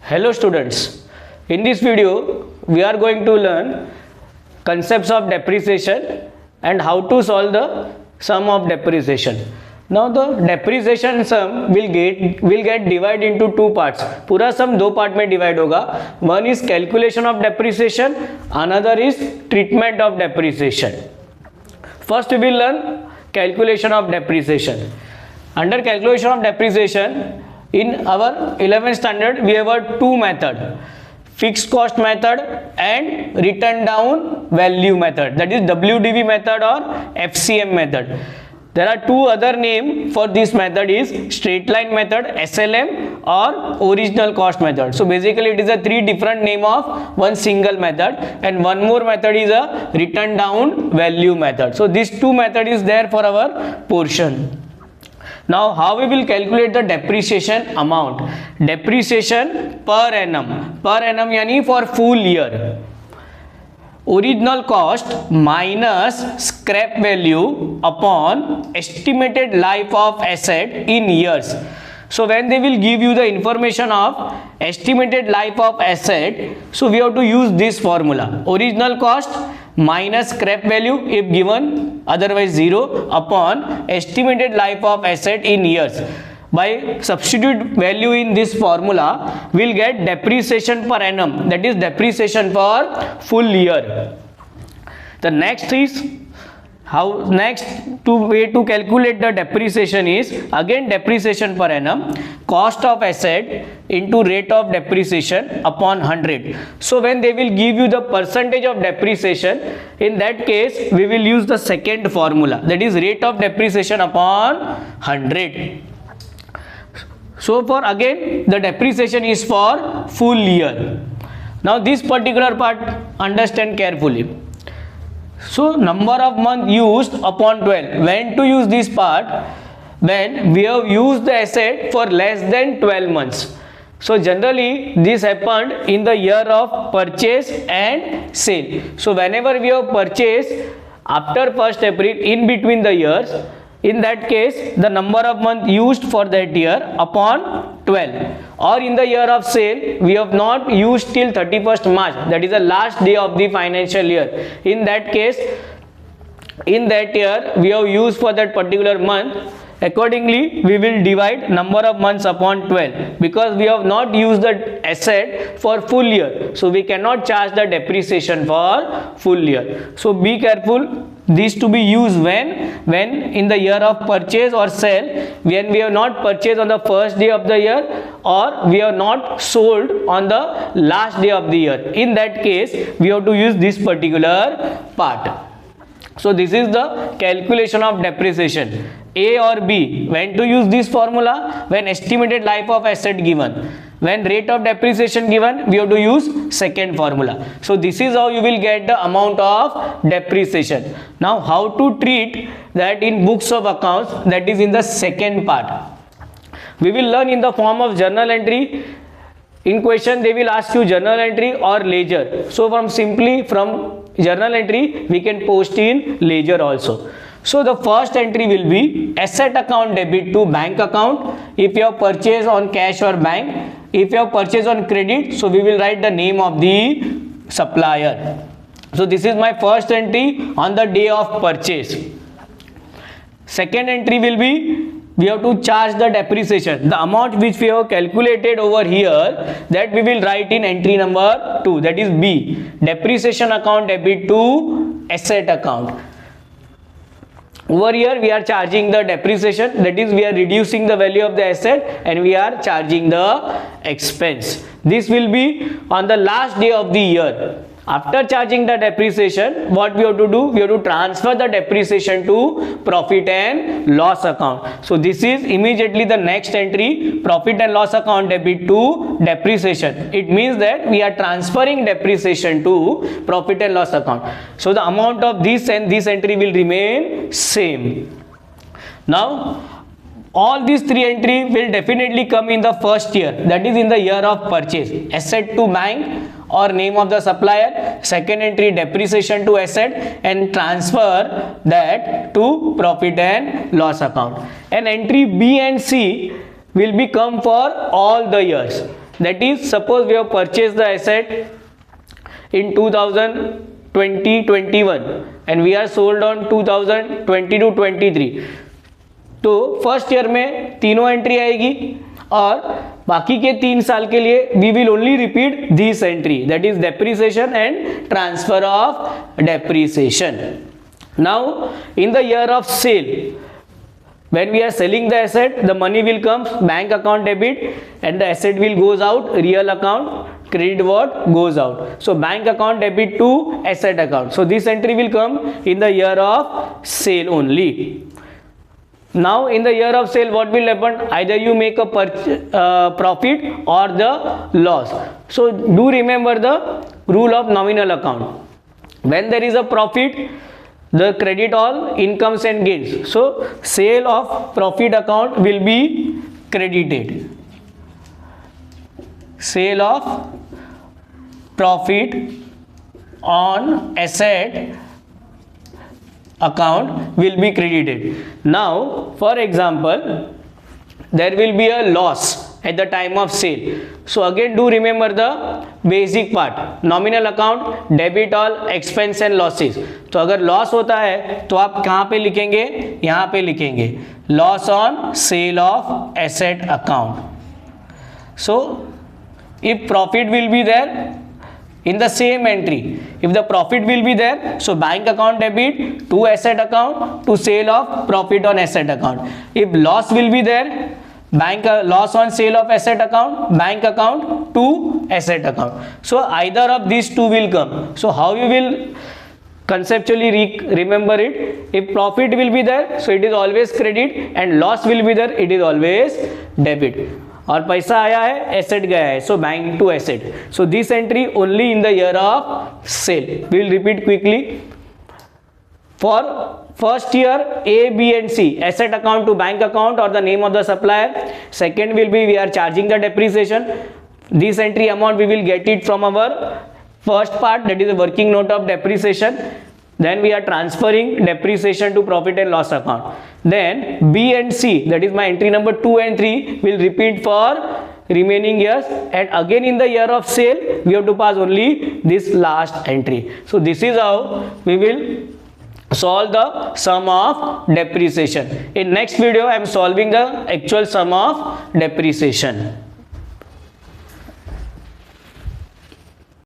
Hello students, in this video we are going to learn concepts of depreciation and how to solve the sum of depreciation. Now the depreciation sum will get divided into two parts. पूरा sum दो part में divide होगा. One is calculation of depreciation, another is treatment of depreciation. First we will learn calculation of depreciation. Under calculation of depreciation, in our 11th standard we have two methods, fixed cost method and written down value method, that is WDV method or FCM method. There are two other names for this method, is straight line method SLM or original cost method. So basically it is a three different name of one single method, and one more method is a written down value method. So these two method is there for our portion. Now how we will calculate the depreciation amount? Depreciation per annum यानी for full year. Original cost minus scrap value upon estimated life of asset in years. So when they will give you the information of estimated life of asset, so we have to use this formula: original cost minus scrap value if given, otherwise 0, upon estimated life of asset in years. By substitute value in this formula, we'll get depreciation per annum, that is depreciation for full year. The next is way to calculate the depreciation is again depreciation per annum, cost of asset into rate of depreciation upon 100. So when they will give you the percentage of depreciation, in that case we will use the second formula, that is rate of depreciation upon 100. So for again the depreciation is for full year. Now this particular part understand carefully. So number of month used upon 12. When to use this part? When we have used the asset for less than 12 months. So generally this happened in the year of purchase and sale. So whenever we have purchased after 1st April in between the years, in that case the number of month used for that year upon 12, or in the year of sale we have not used till 31st March, that is the last day of the financial year. In that case, in that year we have used for that particular month, accordingly we will divide number of months upon 12, because we have not used the asset for full year, so we cannot charge the depreciation for full year. So be careful, these to be used when in the year of purchase or sale, when we have not purchased on the first day of the year or we have not sold on the last day of the year. In that case we have to use this particular part. So this is the calculation of depreciation. A or B, when to use this formula? When estimated life of asset given. When rate of depreciation given, we have to use second formula. So this is how you will get the amount of depreciation. Now how to treat that in books of accounts, that is in the second part. We will learn in the form of journal entry. In question they will ask you journal entry or ledger. So from journal entry we can post in ledger also. So the first entry will be asset account debit to bank account if you have purchased on cash or bank. If you have purchased on credit, so we will write the name of the supplier. So this is my first entry on the day of purchase. Second entry will be, we have to charge the depreciation, the amount which we have calculated over here, that we will write in entry number 2, that is B, depreciation account debit to asset account. Over here we are charging the depreciation, that is we are reducing the value of the asset and we are charging the expense. This will be on the last day of the year. After charging the depreciation, what we have to do? We have to transfer the depreciation to profit and loss account. So this is immediately the next entry, profit and loss account debit to depreciation. It means that we are transferring depreciation to profit and loss account. So the amount of this and this entry will remain same. Now all these three entries will definitely come in the first year, that is in the year of purchase. Asset to bank or name of the supplier, second entry depreciation to asset, and transfer that to profit and loss account. And entry B and C will become for all the years. That is, suppose we have purchased the asset in 2020-21 and we are sold on 2022-23. तो first year में तीनों entry आएगी और बाकी के 3 साल के लिए we will only repeat this entry, that is depreciation and transfer of depreciation. Now in the year of sale, when we are selling the asset, the money will come bank account debit and the asset will goes out real account credit what goes out. So bank account debit to asset account. So this entry will come in the year of sale only. Now in the year of sale, what will happen? Either you make a profit or the loss. So do remember the rule of nominal account. When there is a profit, the credit all incomes and gains. So sale of profit account will be credited. Sale of profit on asset account will be credited. Now for example, there will be a loss at the time of sale. So again do remember the basic part, nominal account debit all expense and losses. तो अगर loss होता है तो आप कहाँ पे लिखेंगे? यहाँ पे लिखेंगे loss on sale of asset account. So if profit will be there in the same entry, if the profit will be there, so bank account debit to asset account to sale of profit on asset account. If loss will be there, bank loss on sale of asset account, bank account to asset account. So either of these two will come. So how you will conceptually remember it? If profit will be there, so it is always credit, and loss will be there, it is always debit. और पैसा आया है, asset गया है, so bank to asset. So this entry only in the year of sale. We will repeat quickly. For first year, A, B and C, asset account to bank account or the name of the supplier. Second will be we are charging the depreciation. This entry amount we will get it from our first part, that is the working note of depreciation. Then we are transferring depreciation to profit and loss account. Then B and C, that is my entry number 2 and 3, will repeat for remaining years, and again in the year of sale we have to pass only this last entry. So this is how we will solve the sum of depreciation. In next video I am solving the actual sum of depreciation.